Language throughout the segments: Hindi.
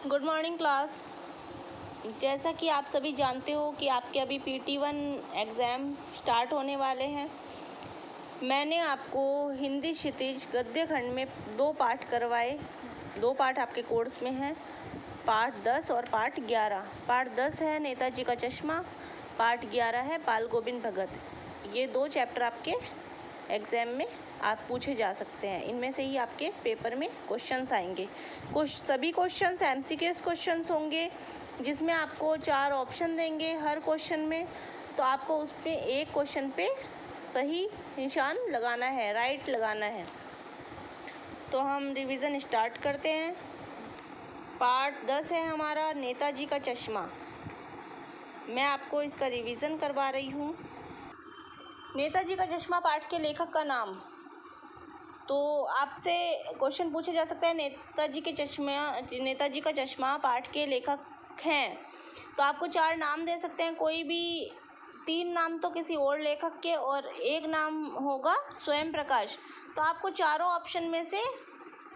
Good morning class. जैसा कि आप सभी जानते हो कि आपके अभी PT1 एग्ज़ाम स्टार्ट होने वाले हैं। मैंने आपको हिंदी क्षितिज गद्य खंड में 2 पाठ करवाए। 2 पाठ आपके कोर्स में हैं, पाठ 10 और पाठ 11। पाठ 10 है नेताजी का चश्मा, पाठ 11 है बाल गोविंद भगत। ये 2 चैप्टर आपके एग्ज़ाम में आप पूछे जा सकते हैं। इनमें से ही आपके पेपर में क्वेश्चंस आएंगे। सभी क्वेश्चंस MCQs क्वेश्चंस होंगे, जिसमें आपको 4 ऑप्शन देंगे हर क्वेश्चन में। तो आपको उस पे एक क्वेश्चन पे सही निशान लगाना है, राइट लगाना है। तो हम रिवीजन स्टार्ट करते हैं। पार्ट 10 है हमारा नेताजी का चश्मा। मैं आपको इसका रिवीजन करवा रही हूँ। नेताजी का चश्मा पाठ के लेखक का नाम। तो आपसे क्वेश्चन पूछे जा सकता है नेताजी का चश्मा पाठ के लेखक हैं, तो आपको 4 नाम दे सकते हैं। कोई भी 3 नाम तो किसी और लेखक के और 1 नाम होगा स्वयं प्रकाश। तो आपको चारों ऑप्शन में से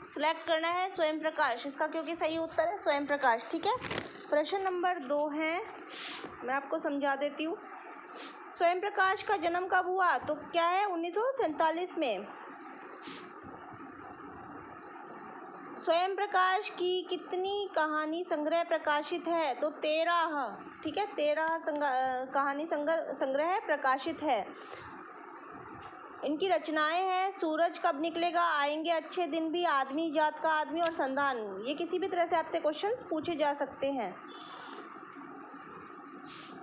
सिलेक्ट करना है स्वयं प्रकाश इसका, क्योंकि सही उत्तर है स्वयं प्रकाश। ठीक है। प्रश्न नंबर 2 है, मैं आपको समझा देती हूँ। स्वयं प्रकाश का जन्म कब हुआ? तो क्या है 1947 में। स्वयं प्रकाश की कितनी कहानी संग्रह प्रकाशित है? तो 13। ठीक है, 13 कहानी संग्रह प्रकाशित है। इनकी रचनाएं हैं सूरज कब निकलेगा, आएंगे अच्छे दिन भी, आदमी जात का आदमी और संधान। ये किसी भी तरह से आपसे क्वेश्चंस पूछे जा सकते हैं।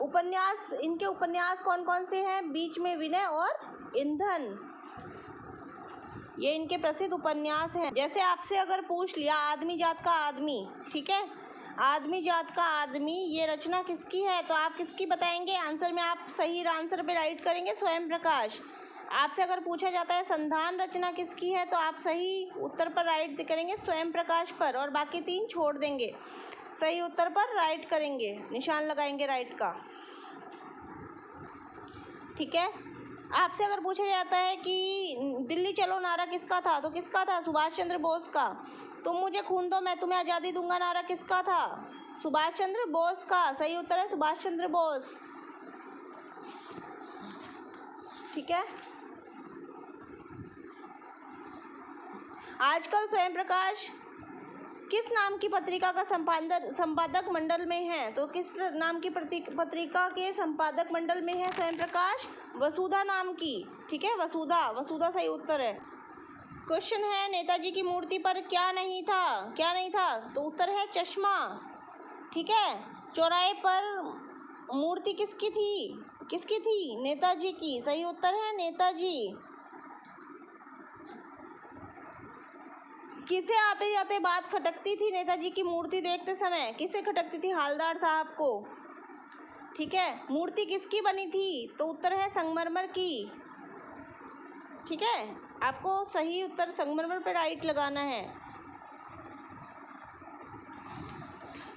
उपन्यास, इनके उपन्यास कौन कौन से हैं? बीच में विनय और ईंधन, ये इनके प्रसिद्ध उपन्यास हैं। जैसे आपसे अगर पूछ लिया आदमी जात का आदमी, ठीक है, आदमी जात का आदमी, ये रचना किसकी है? तो आप किसकी बताएंगे? आंसर में आप सही आंसर पे राइट करेंगे स्वयं प्रकाश। आपसे अगर पूछा जाता है संधान रचना किसकी है, तो आप सही उत्तर पर राइट करेंगे स्वयं प्रकाश पर, और बाकी 3 छोड़ देंगे। सही उत्तर पर राइट करेंगे, निशान लगाएंगे राइट का। ठीक है। आपसे अगर पूछा जाता है कि दिल्ली चलो नारा किसका था, तो किसका था? सुभाष चंद्र बोस का। तुम मुझे खून दो मैं तुम्हें आज़ादी दूंगा नारा किसका था? सुभाष चंद्र बोस का। सही उत्तर है सुभाष चंद्र बोस। ठीक है। आजकल स्वयं प्रकाश किस नाम की पत्रिका का संपादक मंडल में है? तो किस नाम की पत्रिका के संपादक मंडल में है स्वयं प्रकाश? वसुधा नाम की। ठीक है, वसुधा सही उत्तर है। क्वेश्चन है नेताजी की मूर्ति पर क्या नहीं था? तो उत्तर है चश्मा। ठीक है। चौराहे पर मूर्ति किसकी थी? नेताजी की। सही उत्तर है नेताजी। किसे आते जाते बात खटकती थी नेताजी की मूर्ति देखते समय? किसे खटकती थी? हालदार साहब को। ठीक है। मूर्ति किसकी बनी थी? तो उत्तर है संगमरमर की। ठीक है, आपको सही उत्तर संगमरमर पर राइट लगाना है।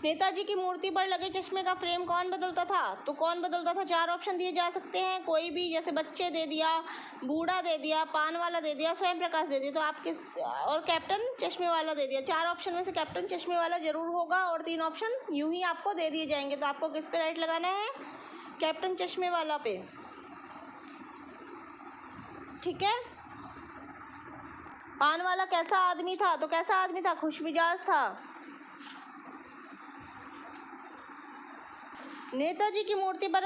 नेताजी की मूर्ति पर लगे चश्मे का फ्रेम कौन बदलता था? तो कौन बदलता था? 4 ऑप्शन दिए जा सकते हैं, कोई भी, जैसे बच्चे दे दिया, बूढ़ा दे दिया, पान वाला दे दिया, स्वयं प्रकाश दे दिया। तो आप किस, और कैप्टन चश्मे वाला दे दिया। 4 ऑप्शन में से कैप्टन चश्मे वाला जरूर होगा, और 3 ऑप्शन यूं ही आपको दे दिए जाएंगे। तो आपको किस पे राइट लगाना है? कैप्टन चश्मे वाला पे। ठीक है। पान वाला कैसा आदमी था? तो कैसा आदमी था? खुशमिजाज था। नेताजी की मूर्ति पर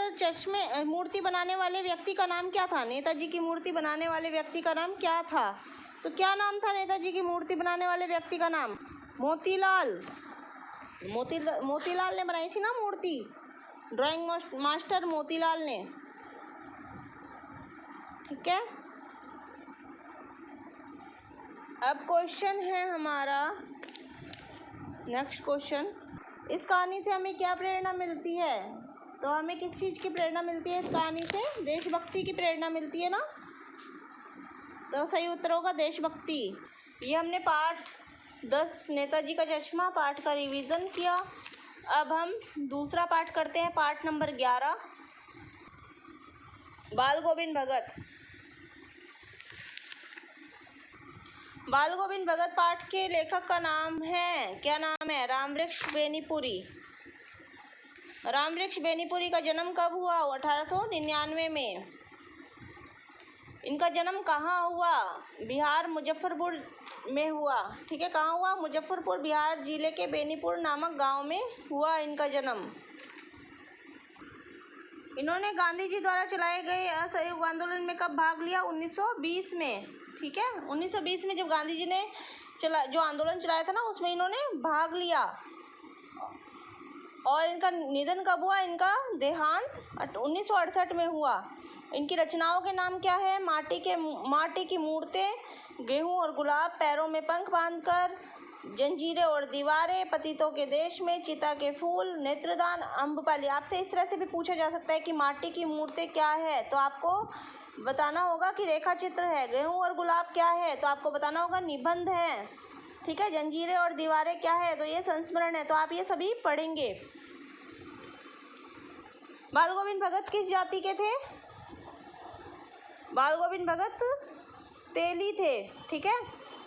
मूर्ति बनाने वाले व्यक्ति का नाम क्या था? नेताजी की मूर्ति बनाने वाले व्यक्ति का नाम क्या था? तो क्या नाम था नेताजी की मूर्ति बनाने वाले व्यक्ति का नाम? मोतीलाल। मोतीलाल ने बनाई थी ना मूर्ति, ड्राइंग मास्टर मोतीलाल ने। ठीक है। अब क्वेश्चन है हमारा नेक्स्ट क्वेश्चन। इस कहानी से हमें क्या प्रेरणा मिलती है? तो हमें किस चीज़ की प्रेरणा मिलती है इस कहानी से? देशभक्ति की प्रेरणा मिलती है ना। तो सही उत्तर होगा देशभक्ति। ये हमने पाठ 10 नेताजी का चश्मा पाठ का रिवीजन किया। अब हम दूसरा पाठ करते हैं, पाठ नंबर 11 बाल गोविंद भगत। बाल गोविंद भगत पाठ के लेखक का नाम है, क्या नाम है? रामवृक्ष बेनीपुरी। रामवृक्ष बेनीपुरी का जन्म कब हुआ? 1899 में। इनका जन्म कहाँ हुआ? बिहार, मुजफ्फरपुर में हुआ। ठीक है, कहाँ हुआ? मुजफ्फरपुर, बिहार जिले के बेनीपुर नामक गांव में हुआ इनका जन्म। इन्होंने गांधी जी द्वारा चलाए गए असहयोग आंदोलन में कब भाग लिया? 1920 में। ठीक है, 1920 में जब गांधी जी ने जो आंदोलन चलाया था ना, उसमें इन्होंने भाग लिया। और इनका निधन कब हुआ? इनका देहांत 1968 में हुआ। इनकी रचनाओं के नाम क्या है? माटी की मूर्तें, गेहूं और गुलाब, पैरों में पंख बांधकर, जंजीरें और दीवारें, पतितों के देश में, चिता के फूल, नेत्रदान, अम्बपाली। आपसे इस तरह से भी पूछा जा सकता है कि माटी की मूर्तें क्या है, तो आपको बताना होगा कि रेखा चित्र है। गेहूं और गुलाब क्या है, तो आपको बताना होगा निबंध है। ठीक है, जंजीरें और दीवारें क्या है, तो ये संस्मरण है। तो आप ये सभी पढ़ेंगे। बाल गोविंद भगत किस जाति के थे? बाल गोविंद भगत तेली थे। ठीक है,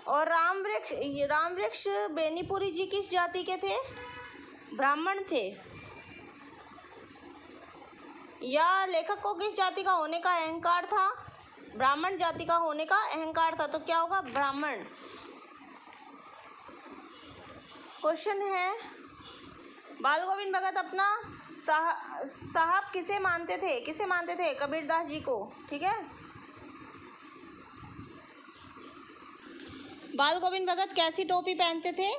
और रामवृक्ष बेनीपुरी जी किस जाति के थे? ब्राह्मण थे। या लेखक को किस जाति का होने का अहंकार था? ब्राह्मण जाति का होने का अहंकार था, तो क्या होगा? ब्राह्मण। क्वेश्चन है, बाल गोविंद भगत अपना साहब किसे मानते थे? किसे मानते थे? कबीरदास जी को। ठीक है, बाल गोविंद भगत कैसी टोपी पहनते थे?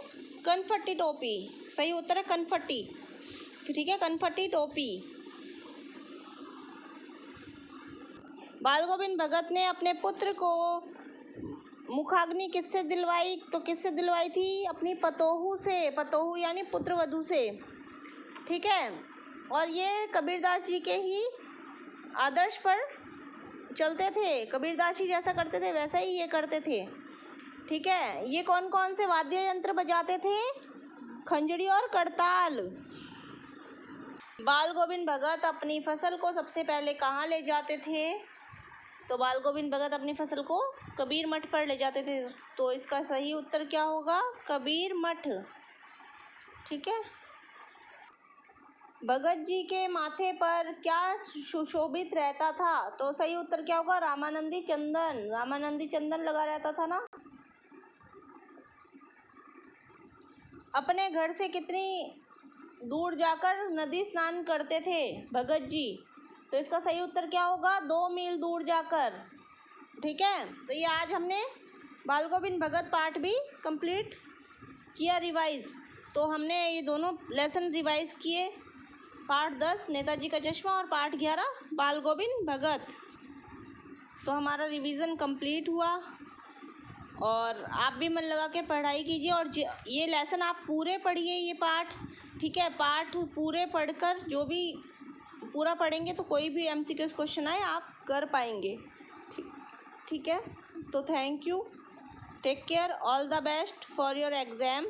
कनफट्टी टोपी। सही उत्तर है कनफट्टी। ठीक है, कनफट्टी टोपी। बाल गोविंद भगत ने अपने पुत्र को मुखाग्नि किससे दिलवाई? तो किससे दिलवाई थी? अपनी पतोहू से। पतोहू यानी पुत्रवधू से। ठीक है, और ये कबीरदास जी के ही आदर्श पर चलते थे। कबीरदास जी जैसा करते थे वैसा ही ये करते थे। ठीक है, ये कौन कौन से वाद्य यंत्र बजाते थे? खंजड़ी और करताल। बाल गोविंद भगत अपनी फसल को सबसे पहले कहाँ ले जाते थे? तो बाल गोविंद भगत अपनी फसल को कबीर मठ पर ले जाते थे। तो इसका सही उत्तर क्या होगा? कबीर मठ। ठीक है, भगत जी के माथे पर क्या सुशोभित रहता था? तो सही उत्तर क्या होगा? रामानंदी चंदन। रामानंदी चंदन लगा रहता था ना। अपने घर से कितनी दूर जाकर नदी स्नान करते थे भगत जी? तो इसका सही उत्तर क्या होगा? 2 मील दूर जाकर। ठीक है, तो ये आज हमने बाल गोविंद भगत पाठ भी कंप्लीट किया रिवाइज। तो हमने ये दोनों लेसन रिवाइज किए, पाठ 10 नेताजी का चश्मा और पाठ 11 बाल गोविंद भगत। तो हमारा रिवीजन कंप्लीट हुआ, और आप भी मन लगा के पढ़ाई कीजिए। और ये लेसन आप पूरे पढ़िए, ये पाठ। ठीक है, पाठ पूरे पढ़कर जो भी पूरा पढ़ेंगे तो कोई भी MCQs क्वेश्चन आए आप कर पाएंगे। ठीक है, तो thank you, take care, all the best for your exam.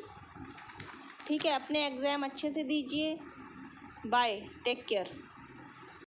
ठीक है, अपने एग्ज़ाम अच्छे से दीजिए। Bye, take care.